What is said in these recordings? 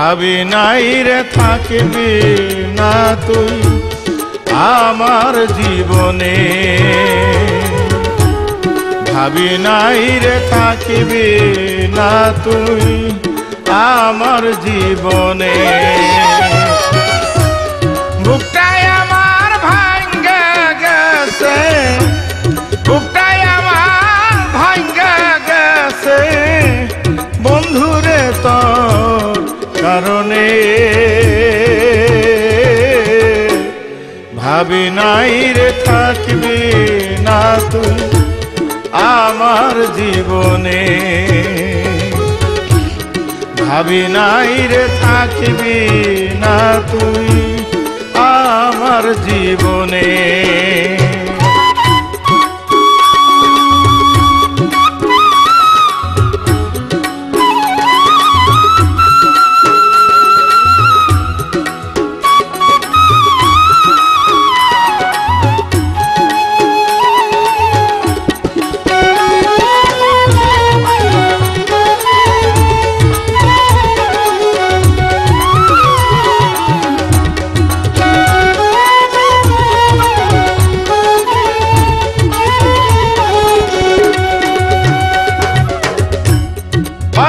ভাবি নাই রে থাকবি না তুই আমার জীবনে, ভাবি নাই রে থাকবি না তুই আমার জীবনে। বুকটাই আমার ভাঙ্গে গেছে, বুকটাই আমার ভাঙ্গে গেছে বন্ধুরে তোর কারণে। ভাবি নাই রে থাকবি না তুই আমার জীবনে, ভাবি নাই রে থাকবি না তুই আমার জীবনে।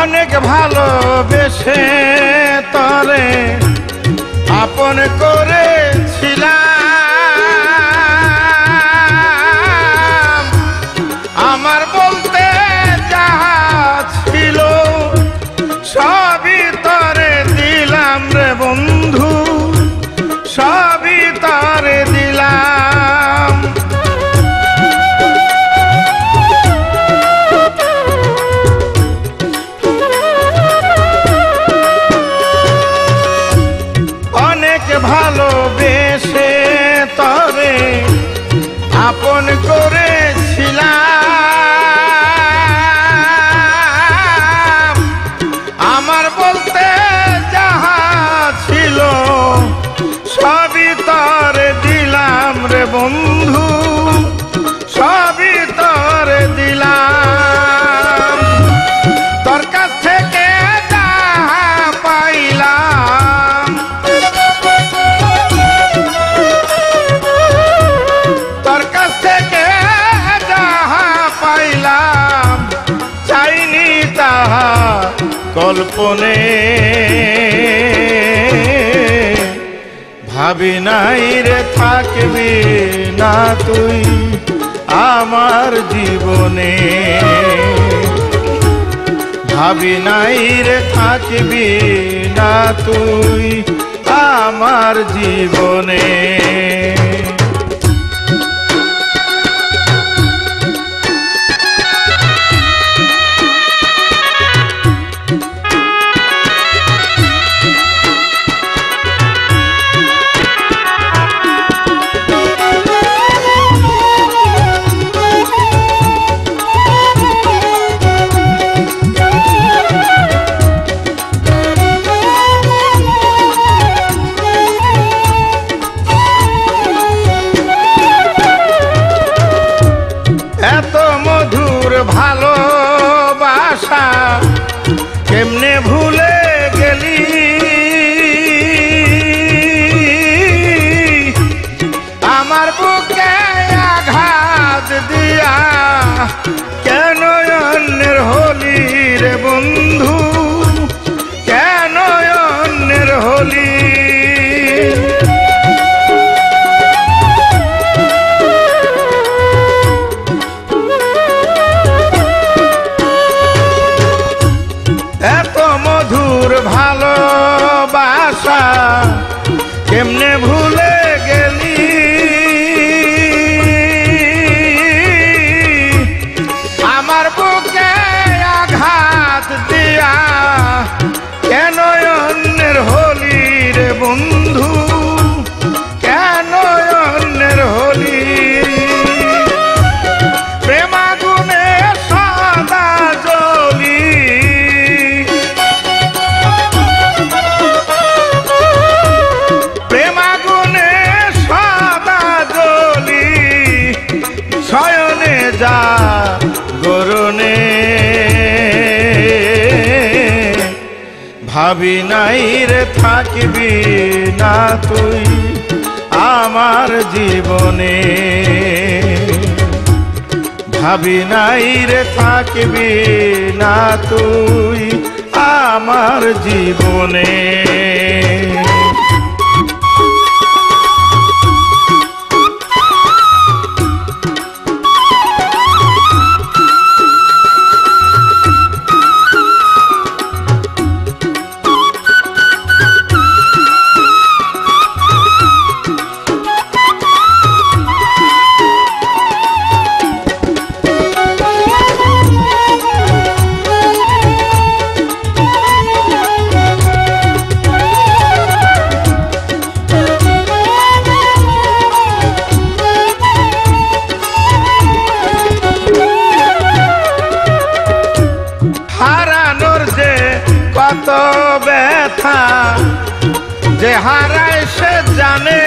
অনেক ভালোবেসে তরে আপন করেছিলাম, আমার বলতে যাহা ছিল সবই তরে দিলাম রে বন্ধু, সবই তরে দিলাম। ভালোবেসে তরে আপন করেছিলাম, আমার বলতে যাহা ছিল সবই তরে দিলাম রে বন্ধু, সবই তরে দিলাম। তোর কাছ থেকে যাহা পাইলাম, তোর কাছ থেকে যাহা পাইলাম চাইনি তাহা কল্পনে। ভাবি নাই রে থাকবি না তুই আমার জীবনে, ভাবি নাই রে থাকবি না তুই আমার জীবনে। এত মধুর ভালোবাসা কেমনে ভুলে গেলি, আমার বুকে আঘাত দিয়া কেন অন্যের হলি রে বন্ধু, কেন অন্যের হলি। এত মধুর ভালোবাসা কেমনে ভুলে গেলি, আমার বুকে আঘাত দিয়া কেন অন্যের হলি রে বন্ধু, কেন অন্যের হলি। প্রেমাগুনে সদা জ্বলি, ভাবি নাই রে থাকবি না তুই আমার জীবনে, ভাবি নাই রে থাকবি না তুই আমার জীবনে। কত ব্যথা যে হারায় সে জানে,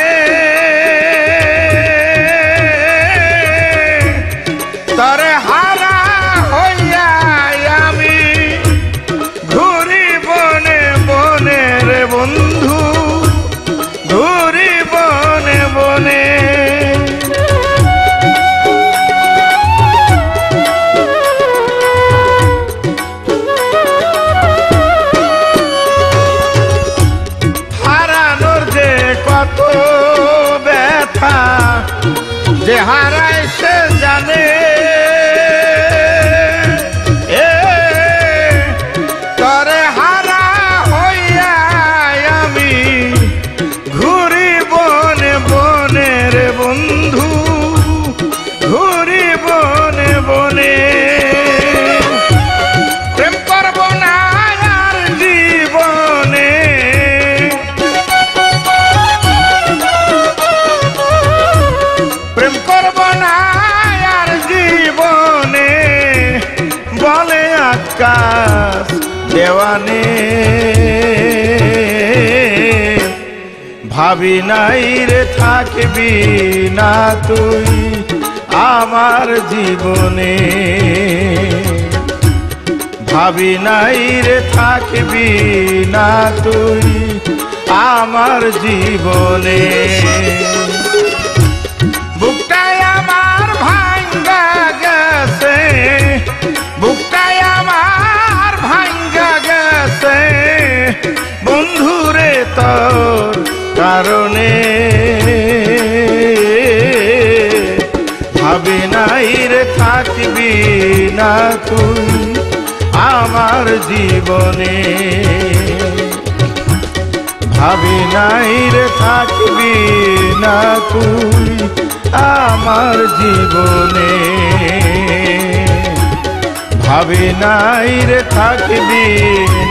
তরে হারা হইয়া আমি ঘুরি বনে বনে রে বন্ধু, ঘুরি বনে বনে। কত ব্যথা যে হারায় সে জানে, তরে হারা হইয়া আমি ঘুরি বনে বনে রে বন্ধু, ঘুরি বনে বনে। প্রেম করব না আর জীবনে, প্রেম করব না আর জীবনে, বলে আকাশ দেওয়ানে। ভাবি নাই রে থাকবি না তুই আমার জীবনে, ভাবি নাই রে থাকবি না তুই আমার জীবনে। বুকটাই আমার ভাঙ্গা গেছে, বুকটাই আমার ভাঙ্গা গেছে বন্ধুরে তোর কারণে। ভাবি নাই রে থাকবি না তুই আমার জীবনে, ভাবি নাই রে থাকবি না তুই আমার জীবনে, ভাবি নাই রে থাকবি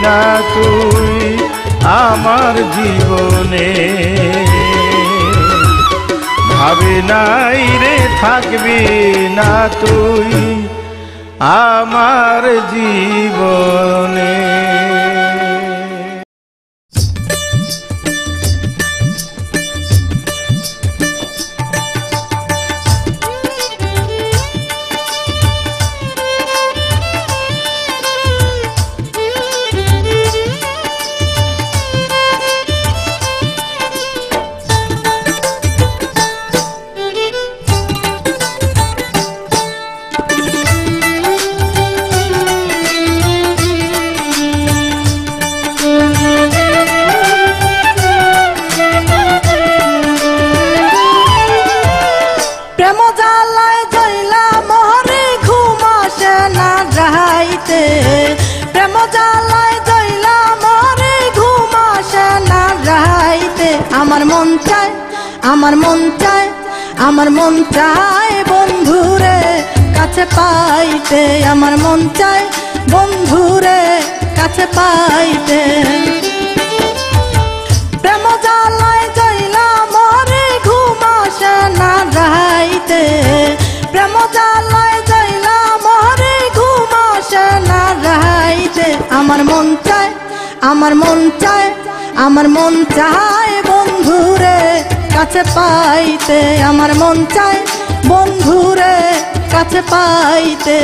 না তুই আমার জীবনে, ভাবি নাই রে থাকবি না তুই আমার জীবনে। আমার মন চায়, আমার মন চায়, আমার মন চায় বন্ধুরে কাছে পাইতে, আমার মন চায় বন্ধুরে কাছে পাইতে। প্রেম জ্বালায় জইলা মরে ঘুম আসে না রাইতে, প্রেম জ্বালায় জইলা মরে ঘুম আসে না রাইতে। আমার মন চায়, আমার মন চায়, আমার মন চায় বন্ধুরে কাছে পাইতে, আমার মন চায় বন্ধুরে কাছে পাইতে।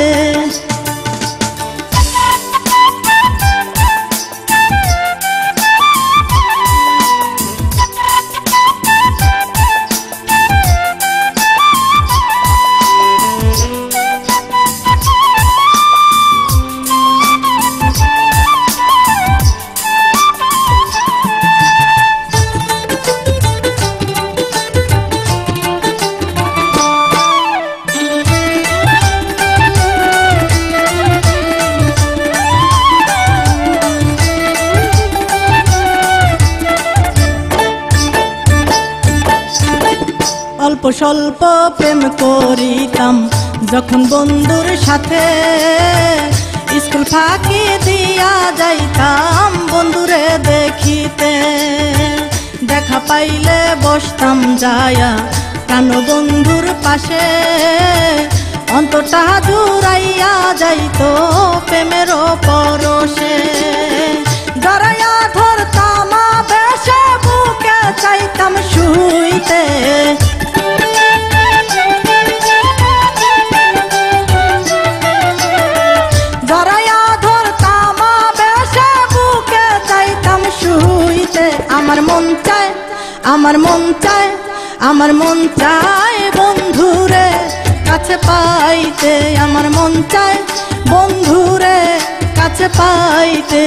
স্বল্প প্রেম করিতাম যখন বন্ধুর সাথে, স্কুল ফাঁকি দিয়া যাইতাম বন্ধুরে দেখিতে। দেখা পাইলে বসতাম যায়া প্রাণ বন্ধুর পাশে, অন্তরটা জুড়াইয়া যাইতো প্রেমের পরশে। জড়াইয়া ধরতাম বেশে বুকে চাইতাম শুইতে, জড়াইয়া ধরতাম বেশে বুকে চাইতাম শুইতে। আমার মন চায়, আমার মন চায়, আমার মন চায় বন্ধুরে কাছে পাইতে, আমার মন চায় বন্ধুরে কাছে পাইতে।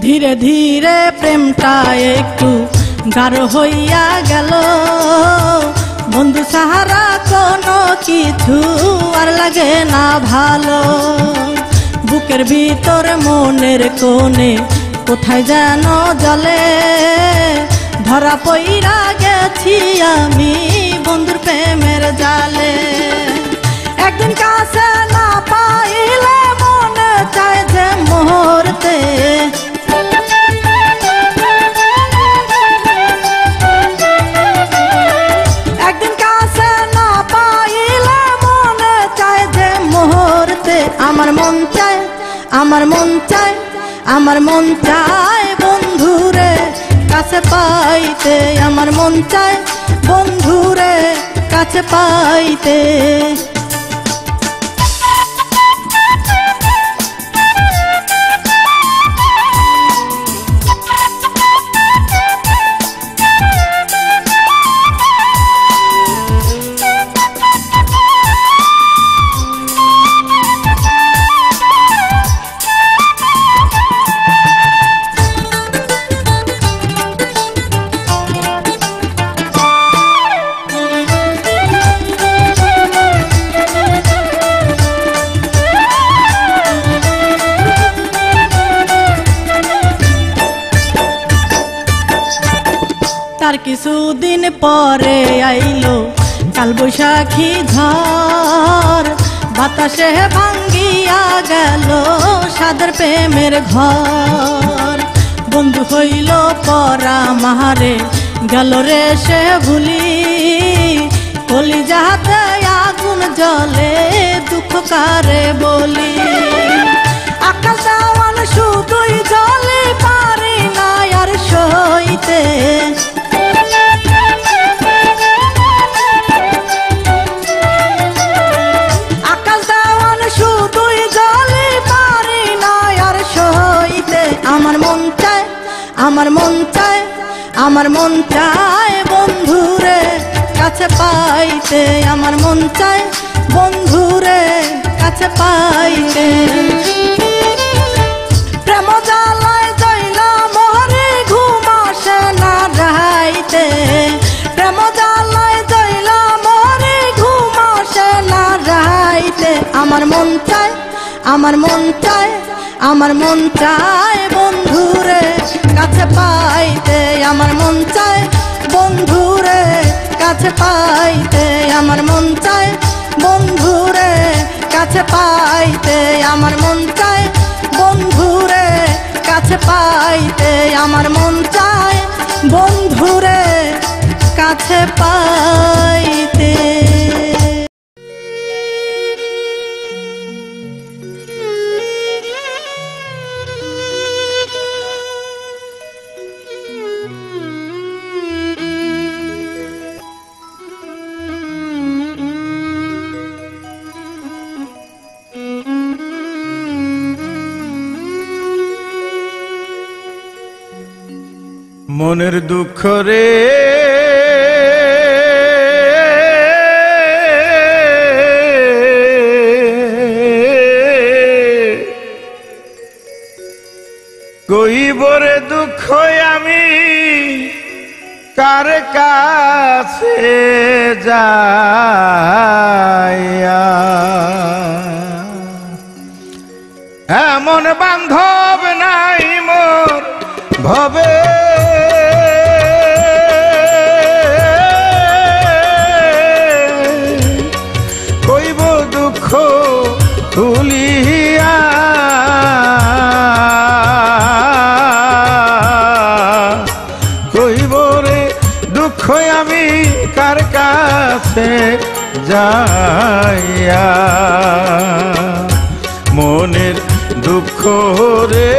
ধীরে ধীরে প্রেমটা একটু গাঢ় হইয়া গেল, বন্ধু সাহারা কোনো কিছু আর লাগে না ভালো। বুকের ভিতর মনের কোণে কোথায় যেন জলে, ধরা পইরা গেছি আমি বন্ধুর প্রেমের জালে। একদিন কাছে না পাইলে মনে চায় যে মুহূর্তে, একদিন কাছে না পাইলে মনে চায় যে মুহূর্তে। আমার মন চায়, আমার মন চায়, আমার মন চায় বন্ধুরে কাছে পাইতে, আমার মন চায় বন্ধুরে কাছে পাইতে। তার কিছুদিন পরে আইলো কালবৈশাখী ঝড়, বাতাসে ভাঙ্গিয়া গেল সাদের প্রেমের ঘর। বন্ধু হইল পরা মাহারে গেল রে সে ভুলি, কলিজাতে আগুন জ্বলে দুঃখ কারে বলি। আকাশ দেওয়ান শুধুই জলে পারি না আর সইতে, আকাশ দেওয়ান শুধুই জলে পারি না আর সইতে। আমার মন চায়, আমার মন চায়, আমার মন চায় বন্ধুরে কাছে পাইতে, আমার মন চায় বন্ধুরে কাছে পাইতে। প্রেম জ্বালায় জয়লা মোহরে ঘুম আসে না রাইতে, প্রেম জ্বালায় জয়লা মোহরে ঘুম আসে না রাইতে। আমার মন চায়, আমার মন চায়, আমার মন চায় বন্ধুরে কাছে পাইতে, আমার মন চায় বন্ধুরে কাছে পাইতে, আমার মন চায় বন্ধুরে কাছে পাইতে, আমার মন চায় বন্ধুরে কাছে পাইতে, আমার মন চায় বন্ধুরে কাছে পাইতে। মনের দুঃখ রে কইবরে দুঃখ আমি কার কাছে যাইয়া এমন বান্ধব নাই মোর ভবে কইব দুঃখ তুলিয়া কইব রে দুঃখ আমি কার কাছে যাইয়া মনের দুঃখ রে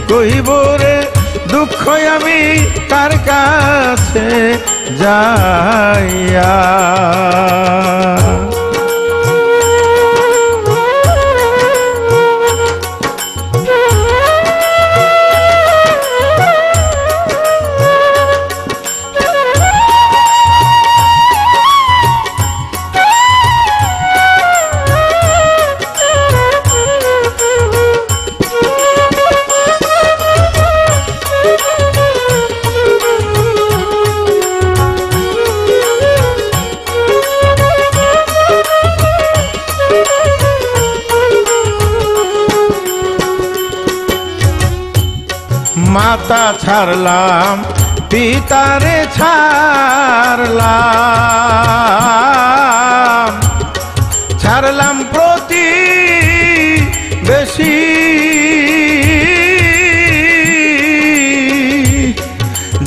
কইব রে দুঃখ আমি কার কাছে যাইয়া মাতা ছাড়লাম পিতারে ছাড়লাম ছাড়লাম প্রতি বেশি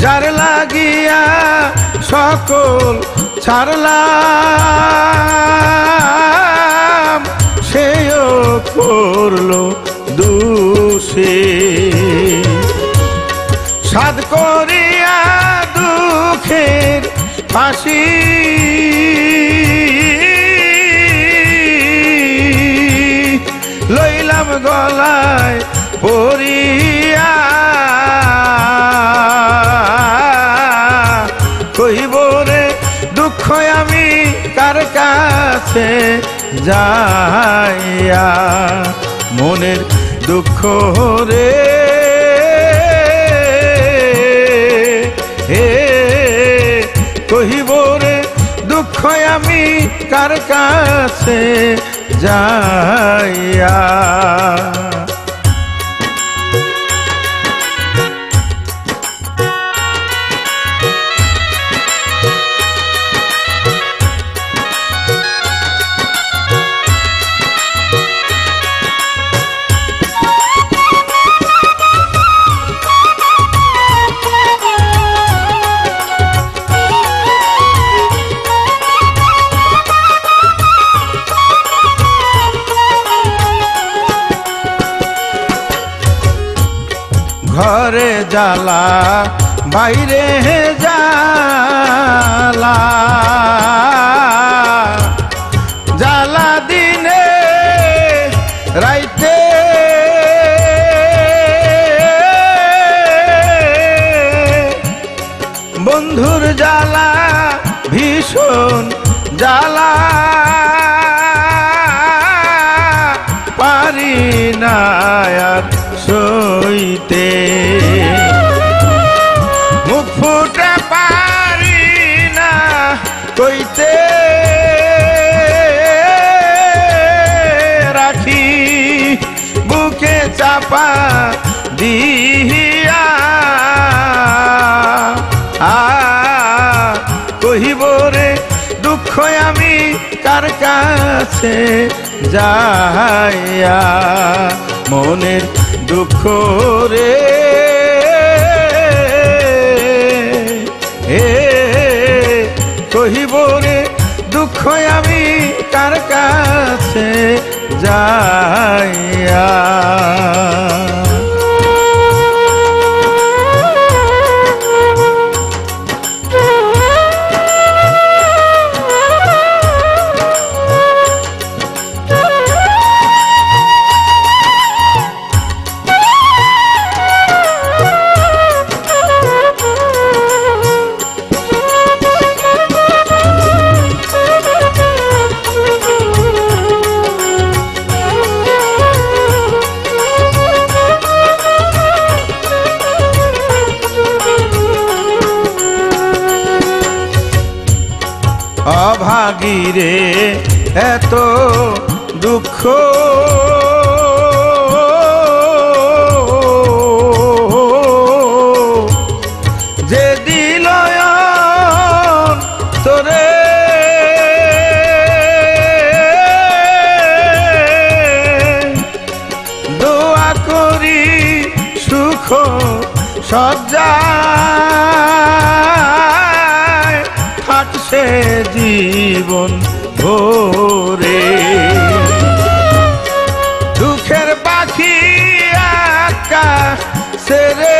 যার লাগিয়া সকল ছাড়লাম সেও করলো দোষে সাদ করিয়া দুঃখের ফাঁসি লইলাম গলায় পরিয়া কইব রে দুঃখ আমি কার কাছে যাইয়া মনের দুঃখ রে কহিব রে দুঃখ আমি কার কাছে যাইয়া ঘরে জ্বালা বাইরে জ্বালা জ্বালা দিনে রাইতে বন্ধুর জ্বালা ভীষণ জ্বালা পারি না আর সইতে মুখ ফুটে পারি না কইতে রাখি বুকে চাপা দিয়া কহিব রে দুঃখ আমি কার কাছে যাইয়া মনের দুঃখ রে কহিব রে দুঃখ আমি কার কাছে যাইয়া লাগিরে এত দুঃখ যে দিল তোরে দোয়া করি সুখ সজ্জায় থাকছে জীবন ভরে দুঃখের পাখি আকাশে রে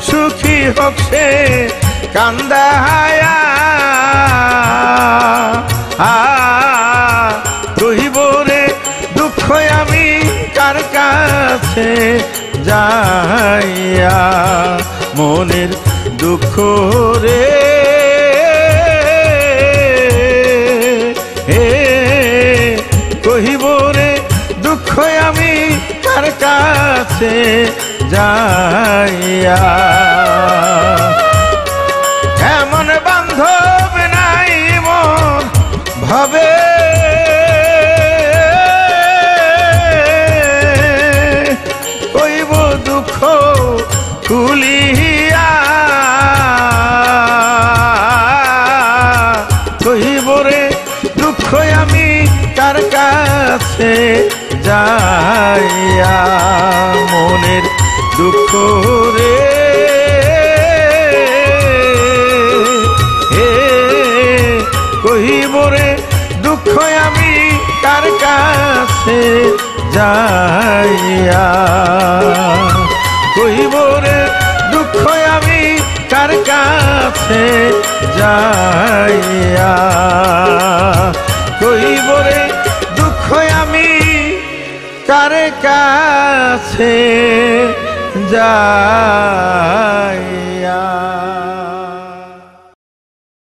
সুখী হোক সে কান্দায়া কহিব রে দুঃখ আমি কার কাছে যাইয়া মনের দুঃখ রে কহিব রে দুঃখ আমি কার কাছে যাইয়া এমন বান্ধব নাই মন ভাবে কইব দুঃখ তুলিয়া কহিব রে দুঃখ আমি কার কাছে যাইয়া মনের দুঃখ রে কহিব রে দুঃখ আমি কার কাছে যাইয়া কহিব রে দুঃখ আমি কার কাছে যাইয়া কহিব রে দুঃখ আমি কার কাছে যা